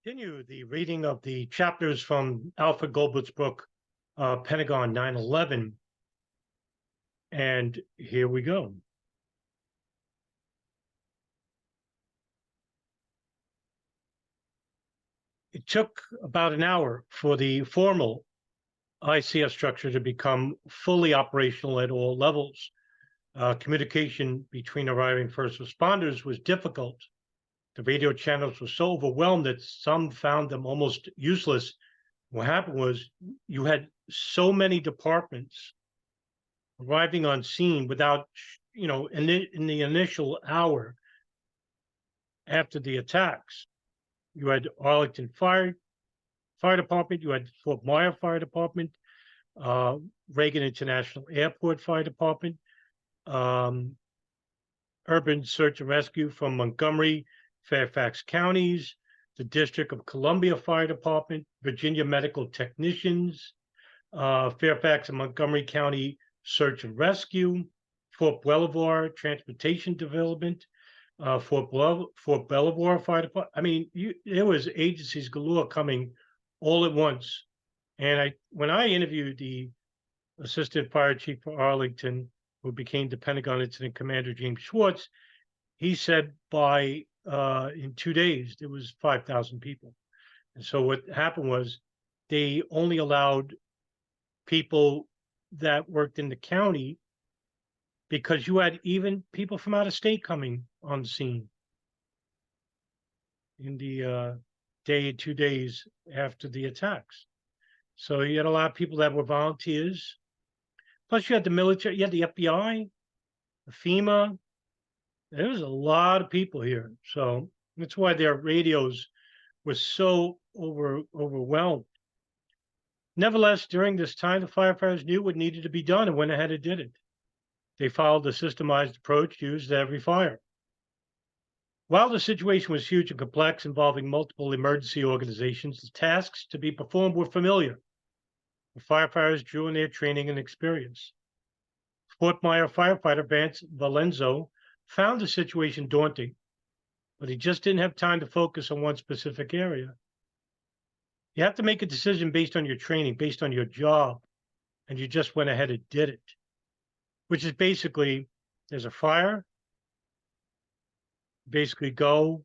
Continue the reading of the chapters from Alfred Goldblatt's book, Pentagon 9/11. And here we go. It took about an hour for the formal ICS structure to become fully operational at all levels. Communication between arriving first responders was difficult. The radio channels were so overwhelmed that some found them almost useless. What happened was you had so many departments arriving on scene without, in the initial hour after the attacks. You had Arlington Fire Department, you had Fort Myer Fire Department, Reagan International Airport Fire Department, Urban Search and Rescue from Montgomery, Fairfax counties, the District of Columbia Fire Department, Virginia Medical Technicians, Fairfax and Montgomery County Search and Rescue, Fort Belvoir Transportation Development, Fort Belvoir Fire Department. I mean, there was agencies galore coming all at once. And when I interviewed the Assistant Fire Chief for Arlington, who became the Pentagon Incident Commander, James Schwartz, he said in 2 days, there was 5,000 people. And so what happened was they only allowed people that worked in the county because you had even people from out of state coming on the scene in the 2 days after the attacks. So you had a lot of people that were volunteers. Plus you had the military, you had the FBI, the FEMA. There was a lot of people here. So that's why their radios were so overwhelmed. Nevertheless, during this time, the firefighters knew what needed to be done and went ahead and did it. They followed the systemized approach used at every fire. While the situation was huge and complex, involving multiple emergency organizations, the tasks to be performed were familiar. The firefighters drew on their training and experience. Fort Myer firefighter Vance Valenzo found the situation daunting, but he just didn't have time to focus on one specific area. You have to make a decision based on your training, based on your job, and you just went ahead and did it, which is basically, there's a fire, basically go,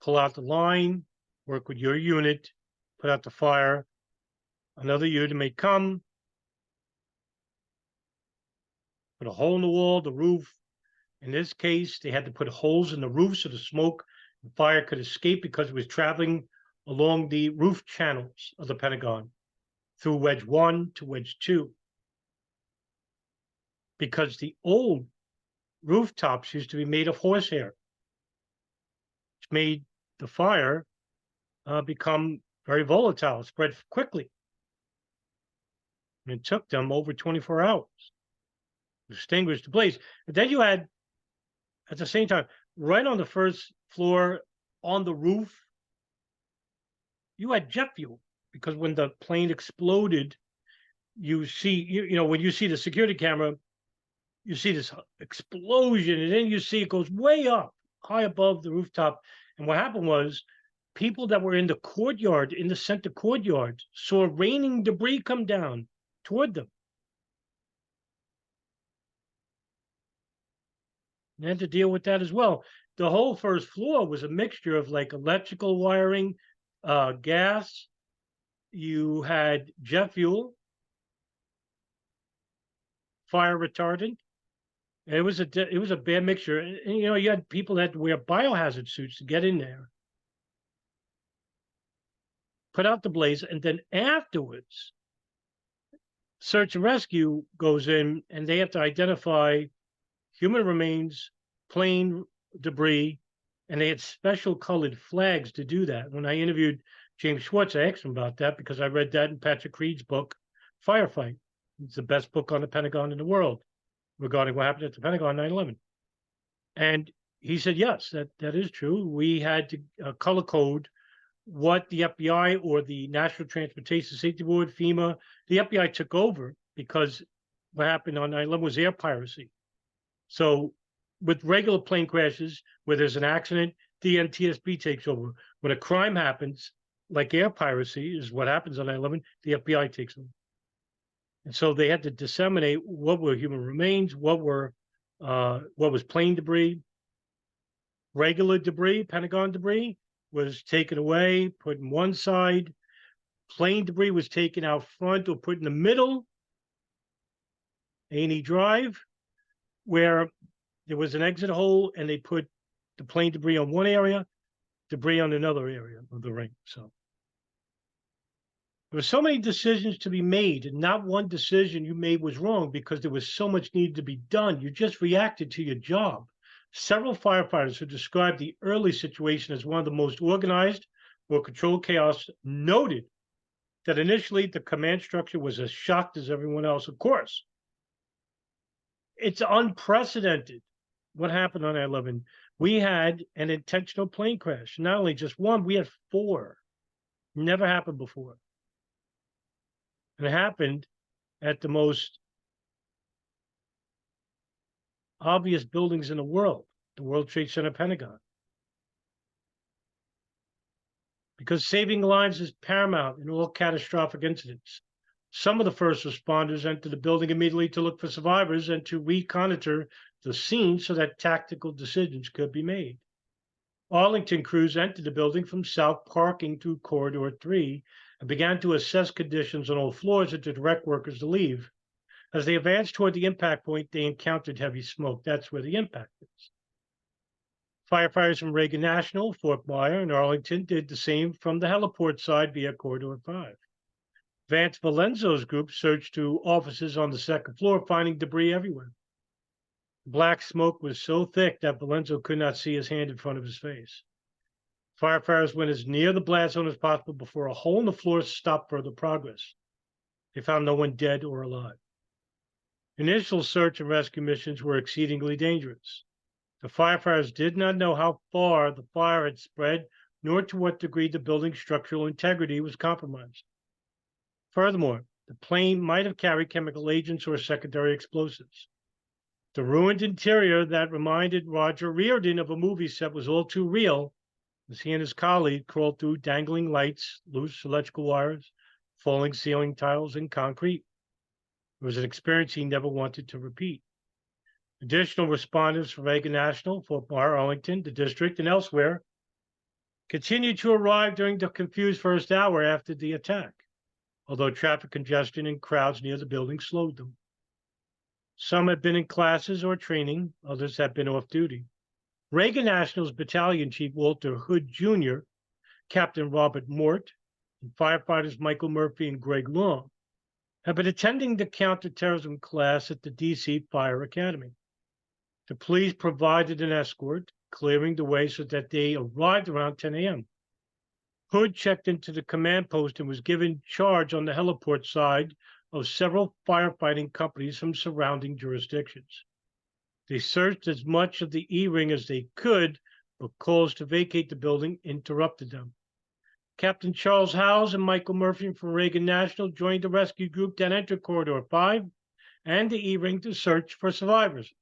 pull out the line, work with your unit, put out the fire, another unit may come, put a hole in the wall, the roof. In this case, they had to put holes in the roof so the smoke and fire could escape because it was traveling along the roof channels of the Pentagon through Wedge 1 to Wedge 2. Because the old rooftops used to be made of horsehair, which made the fire become very volatile, spread quickly. And it took them over 24 hours to extinguish the blaze. But then you had, at the same time, right on the first floor on the roof, you had jet fuel, because when the plane exploded, you see, when you see the security camera, you see this explosion, and then you see it goes way up, high above the rooftop. And what happened was people that were in the courtyard, in the center courtyard, saw raining debris come down toward them. And had to deal with that as well. The whole first floor was a mixture of like electrical wiring, gas. You had jet fuel, fire retardant. It was a bad mixture. And you had people that had to wear biohazard suits to get in there, put out the blaze, and then afterwards, search and rescue goes in, and they have to identify human remains, plane debris, and they had special colored flags to do that. When I interviewed James Schwartz, I asked him about that because I read that in Patrick Reed's book, Firefighting. It's the best book on the Pentagon in the world regarding what happened at the Pentagon 9/11. And he said, yes, that is true. We had to color code what the FBI or the National Transportation Safety Board, FEMA, the FBI took over because what happened on 9/11 was air piracy. So with regular plane crashes, where there's an accident, the NTSB takes over. When a crime happens, like air piracy is what happens on 9/11. The FBI takes them, and so they had to disseminate what were human remains, what was plane debris, regular debris, Pentagon debris was taken away, put in one side. Plane debris was taken out front or put in the middle, A&E Drive, where there was an exit hole, and they put the plane debris on one area, debris on another area of the ring. So there were so many decisions to be made, and not one decision you made was wrong because there was so much needed to be done. You just reacted to your job. Several firefighters who described the early situation as one of the most organized or controlled chaos noted that initially the command structure was as shocked as everyone else. Of course, it's unprecedented what happened on 9/11. We had an intentional plane crash. Not only just one, we had 4. Never happened before. And it happened at the most obvious buildings in the world, the World Trade Center, Pentagon. Because saving lives is paramount in all catastrophic incidents. Some of the first responders entered the building immediately to look for survivors and to reconnoiter the scene so that tactical decisions could be made. Arlington crews entered the building from south, parking through Corridor 3, and began to assess conditions on all floors and to direct workers to leave. As they advanced toward the impact point, they encountered heavy smoke. That's where the impact is. Firefighters from Reagan National, Fort Myer, and Arlington did the same from the heliport side via Corridor 5. Vance Valenzo's group searched through offices on the second floor, finding debris everywhere. Black smoke was so thick that Valenzo could not see his hand in front of his face. Firefighters went as near the blast zone as possible before a hole in the floor stopped further progress. They found no one dead or alive. Initial search and rescue missions were exceedingly dangerous. The firefighters did not know how far the fire had spread, nor to what degree the building's structural integrity was compromised. Furthermore, the plane might have carried chemical agents or secondary explosives. The ruined interior that reminded Roger Reardon of a movie set was all too real as he and his colleague crawled through dangling lights, loose electrical wires, falling ceiling tiles, and concrete. It was an experience he never wanted to repeat. Additional responders from Reagan National, Fort Myer, Arlington, the district, and elsewhere continued to arrive during the confused first hour after the attack, although traffic congestion and crowds near the building slowed them. Some had been in classes or training, others had been off duty. Reagan National's Battalion Chief Walter Hood Jr., Captain Robert Mort, and firefighters Michael Murphy and Greg Long had been attending the counterterrorism class at the DC Fire Academy. The police provided an escort, clearing the way so that they arrived around 10 a.m. Hood checked into the command post and was given charge on the heliport side of several firefighting companies from surrounding jurisdictions. They searched as much of the E-ring as they could, but calls to vacate the building interrupted them. Captain Charles Howes and Michael Murphy from Reagan National joined the rescue group that entered Corridor 5 and the E-ring to search for survivors.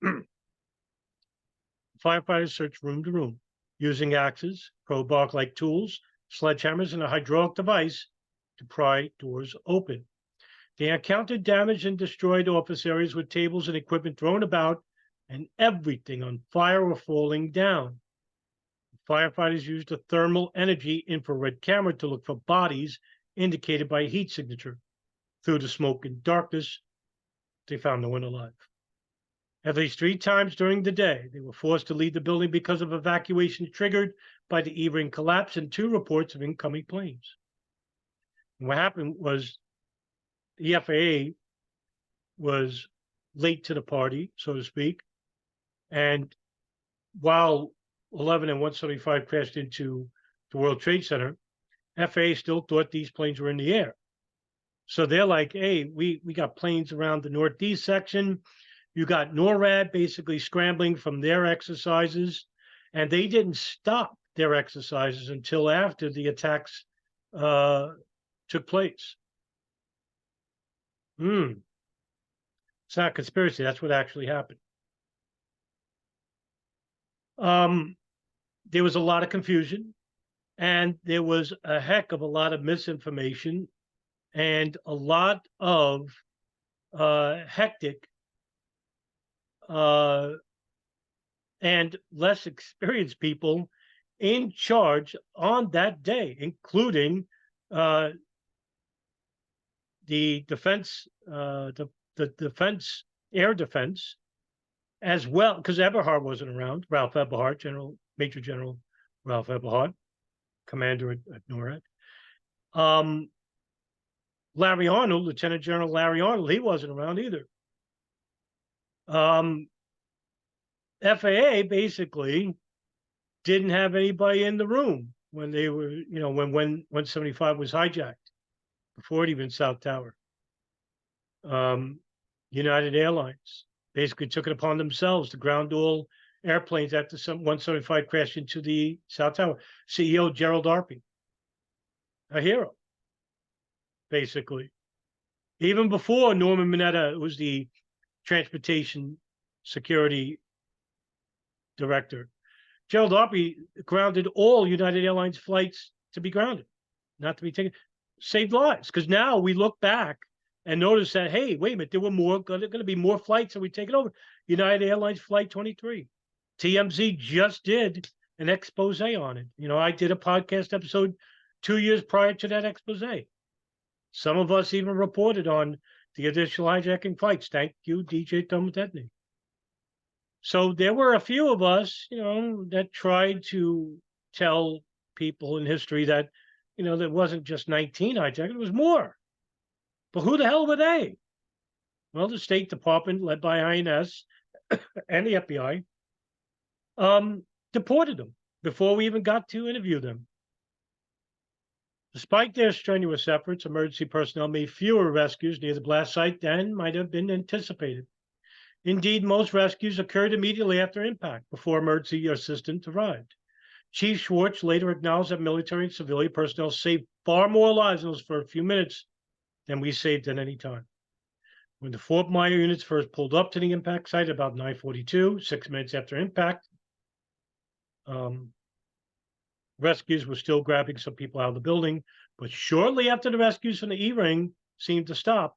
Firefighters searched room to room, using axes, crowbar-like tools, sledgehammers, and a hydraulic device to pry doors open. They encountered damaged and destroyed office areas with tables and equipment thrown about and everything on fire or falling down. Firefighters used a thermal energy infrared camera to look for bodies indicated by heat signature. Through the smoke and darkness, they found no one alive. At least 3 times during the day, they were forced to leave the building because of evacuation triggered by the E-ring collapse and 2 reports of incoming planes. And what happened was the FAA was late to the party, so to speak. And while 11 and 175 crashed into the World Trade Center, FAA still thought these planes were in the air. So they're like, hey, we got planes around the Northeast section. You got NORAD basically scrambling from their exercises, and they didn't stop their exercises until after the attacks took place. It's not a conspiracy. That's what actually happened. There was a lot of confusion And there was a heck of a lot of misinformation and a lot of hectic uh, and less experienced people in charge on that day, including uh, the defense, the defense, air defense, as well, because Eberhard wasn't around. Ralph Eberhard, Major General Ralph Eberhard, commander at NORAD. Larry Arnold, Lieutenant General Larry Arnold, he wasn't around either. FAA basically didn't have anybody in the room when they were, when 175 was hijacked, before it even South Tower. United Airlines basically took it upon themselves to ground all airplanes after 175 crashed into the South Tower. CEO Gerald Arpey, a hero, basically. Even before Norman Mineta was the transportation security director, Gerald Arpey grounded all United Airlines flights to be grounded, not to be taken, saved lives. Because now we look back and notice that, hey, wait a minute, there were going to be more flights, and we take it over. United Airlines Flight 23. TMZ just did an expose on it. I did a podcast episode 2 years prior to that expose. Some of us even reported on the additional hijacking flights. Thank you, DJ Tomatedny. So there were a few of us, that tried to tell people in history that, there wasn't just 19 hijacked, it was more. But who the hell were they? Well, the State Department, led by INS and the FBI, deported them before we even got to interview them. Despite their strenuous efforts, emergency personnel made fewer rescues near the blast site than might have been anticipated. Indeed, most rescues occurred immediately after impact, before emergency assistance arrived. Chief Schwartz later acknowledged that military and civilian personnel saved far more lives in those first few minutes than we saved at any time. When the Fort Myer units first pulled up to the impact site about 9:42, 6 minutes after impact, rescues were still grabbing some people out of the building, but shortly after the rescues from the E-ring seemed to stop,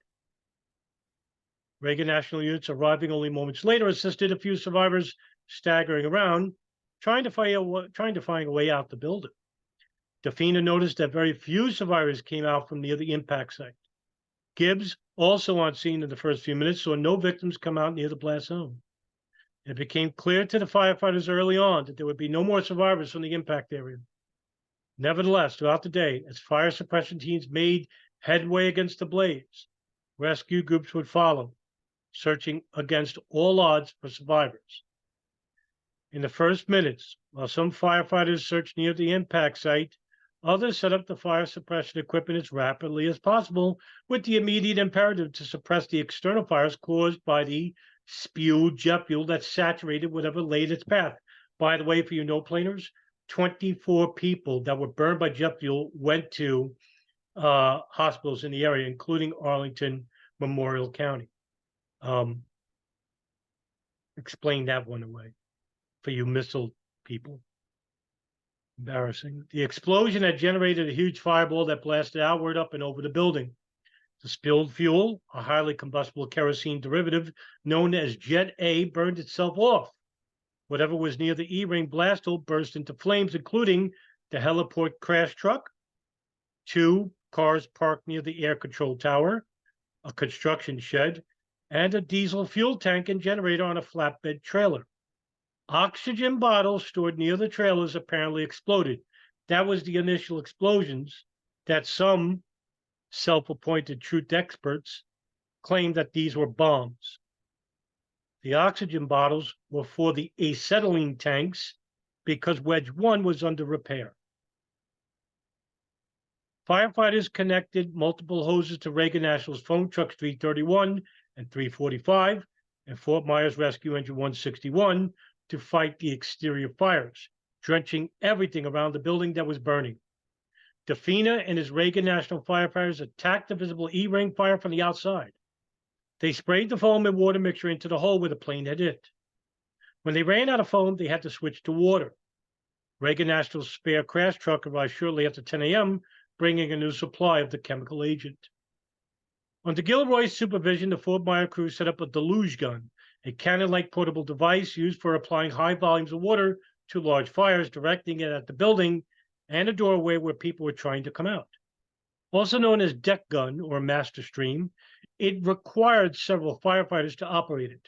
Reagan National units arriving only moments later assisted a few survivors staggering around, trying to find a way out the building. Defina noticed that very few survivors came out from near the impact site. Gibbs, also on scene in the first few minutes, saw no victims come out near the blast zone. It became clear to the firefighters early on that there would be no more survivors from the impact area. Nevertheless, throughout the day, as fire suppression teams made headway against the blaze, rescue groups would follow, searching against all odds for survivors. In the first minutes, while some firefighters searched near the impact site, others set up the fire suppression equipment as rapidly as possible, with the immediate imperative to suppress the external fires caused by the spewed jet fuel that saturated whatever laid its path. By the way, for you no-planers, 24 people that were burned by jet fuel went to hospitals in the area, including Arlington Memorial County. Explain that one away for you missile people. Embarrassing. The explosion had generated a huge fireball that blasted outward up and over the building. The spilled fuel, a highly combustible kerosene derivative known as Jet A, burned itself off. Whatever was near the E-ring blast hole burst into flames, including the heliport crash truck, 2 cars parked near the air control tower, a construction shed, and a diesel fuel tank and generator on a flatbed trailer. Oxygen bottles stored near the trailers apparently exploded. That was the initial explosions that some self-appointed truth experts claimed that these were bombs. The oxygen bottles were for the acetylene tanks because Wedge 1 was under repair. Firefighters connected multiple hoses to Reagan National's foam trucks 331 and 345 and Fort Myers Rescue Engine 161 to fight the exterior fires, drenching everything around the building that was burning. Defina and his Reagan National firefighters attacked the visible E-ring fire from the outside. They sprayed the foam and water mixture into the hole where the plane had hit. When they ran out of foam, they had to switch to water. Reagan National's spare crash truck arrived shortly after 10 a.m., bringing a new supply of the chemical agent. Under Gilroy's supervision, the Fort Myer crew set up a deluge gun, a cannon-like portable device used for applying high volumes of water to large fires, directing it at the building and a doorway where people were trying to come out. Also known as deck gun or master stream, it required several firefighters to operate it.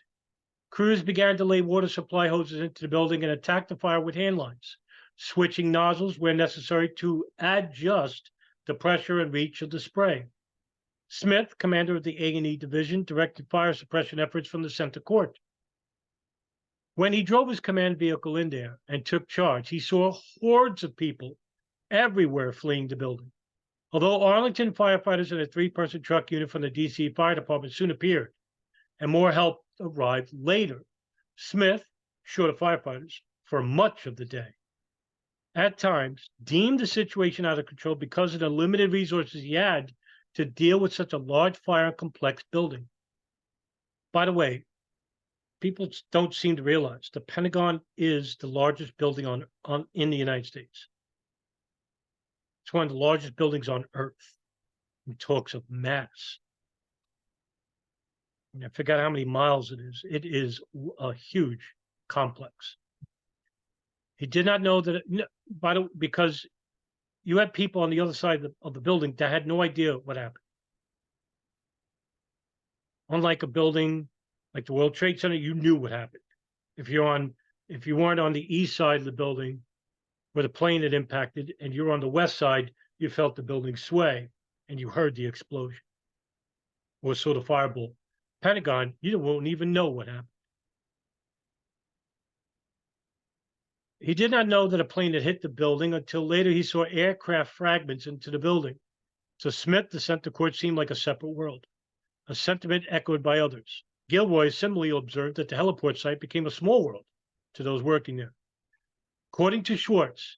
Crews began to lay water supply hoses into the building and attack the fire with hand lines, switching nozzles where necessary to adjust the pressure and reach of the spray. Smith, commander of the A&E division, directed fire suppression efforts from the center court. When he drove his command vehicle in there and took charge, he saw hordes of people everywhere fleeing the building. Although Arlington firefighters and a 3-person truck unit from the DC Fire Department soon appeared, and more help arrived later, Smith, short of firefighters, for much of the day, at times deemed the situation out of control because of the limited resources he had to deal with such a large fire and complex building. By the way, people don't seem to realize the Pentagon is the largest building in the United States. It's one of the largest buildings on Earth. He talks of mass. I forgot how many miles it is. It is a huge complex. He did not know that, because you had people on the other side of the building that had no idea what happened. Unlike a building like the World Trade Center, you knew what happened. If you weren't on the east side of the building where the plane had impacted, and you're on the west side, you felt the building sway and you heard the explosion or saw the fireball. Pentagon, you won't even know what happened. He did not know that a plane had hit the building until later he saw aircraft fragments into the building. To Smith, the center court seemed like a separate world, a sentiment echoed by others. Gilroy similarly observed that the heliport site became a small world to those working there. According to Schwartz,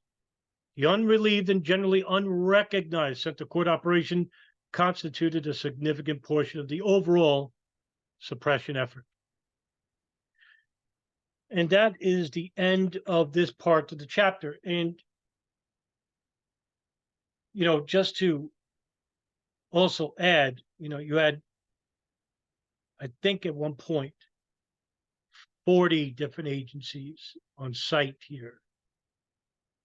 the unrelieved and generally unrecognized center court operation constituted a significant portion of the overall suppression effort. And that is the end of this part of the chapter. And, just to also add, you had, I think at one point, 40 different agencies on site here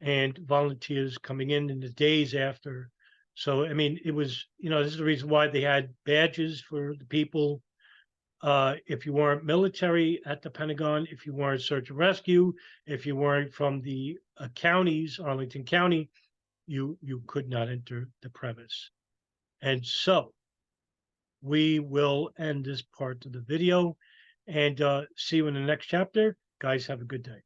and volunteers coming in the days after. So, it was, this is the reason why they had badges for the people. If you weren't military at the Pentagon, if you weren't search and rescue, if you weren't from the counties, Arlington County, you could not enter the premise. And so we will end this part of the video and see you in the next chapter. Guys, have a good day.